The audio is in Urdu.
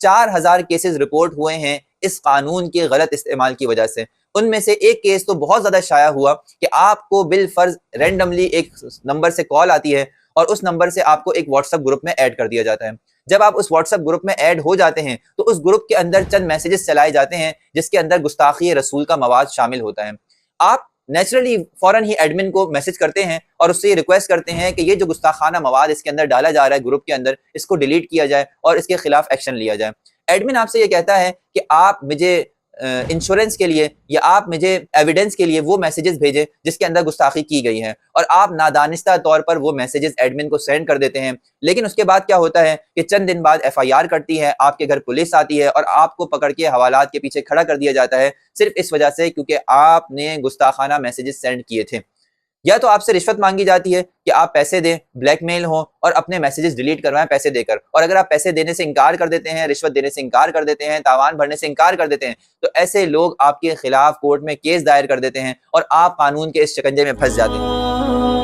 4000 کیسز رپورٹ ہوئے ہیں اس قانون کے غلط استعمال کی وجہ سے۔ ان میں سے ایک کیس تو بہت زیادہ شائع ہوا کہ آپ کو بالفرض رینڈملی ایک نمبر سے کال آتی ہے اور اس نمبر سے آپ کو ایک واٹس ایپ گروپ میں ایڈ کر دیا جاتا ہے۔ جب آپ اس واٹس ایپ گروپ میں ایڈ ہو جاتے ہیں تو اس گروپ کے اندر چند میسیجز چلائے جاتے ہیں جس کے اندر گستاخی رسول کا مواد شامل ہوتا ہے۔ آپ نیچرلی فوراً ہی ایڈمن کو میسج کرتے ہیں اور اس سے یہ ریکویسٹ کرتے ہیں کہ یہ جو گستاخانہ مواد اس کے اندر ڈالا جا رہا ہے گروپ کے اندر، اس کو ڈیلیٹ کیا جائے اور اس کے خلاف ایکشن لیا جائے۔ ایڈمن آپ سے یہ کہتا ہے کہ آپ مجھے انشورنس کے لیے یا آپ مجھے ایویڈنس کے لیے وہ میسیجز بھیجیں جس کے اندر گستاخی کی گئی ہے، اور آپ نادانستہ طور پر وہ میسیجز ایڈمن کو سینڈ کر دیتے ہیں۔ لیکن اس کے بعد کیا ہوتا ہے کہ چند دن بعد FIR کرتی ہے، آپ کے گھر پولیس آتی ہے اور آپ کو پکڑ کے حوالات کے پیچھے کھڑا کر دیا جاتا ہے، صرف اس وجہ سے کیونکہ آپ نے گستاخانہ میسیجز سینڈ کیے تھے۔ یا تو آپ سے رشوت مانگی جاتی ہے کہ آپ پیسے دیں، بلیک میل ہوں اور اپنے میسیجز ڈیلیٹ کروائیں پیسے دے کر، اور اگر آپ پیسے دینے سے انکار کر دیتے ہیں، رشوت دینے سے انکار کر دیتے ہیں، تاوان بھرنے سے انکار کر دیتے ہیں، تو ایسے لوگ آپ کے خلاف کورٹ میں کیس دائر کر دیتے ہیں اور آپ قانون کے اس شکنجے میں پھنس جاتے ہیں۔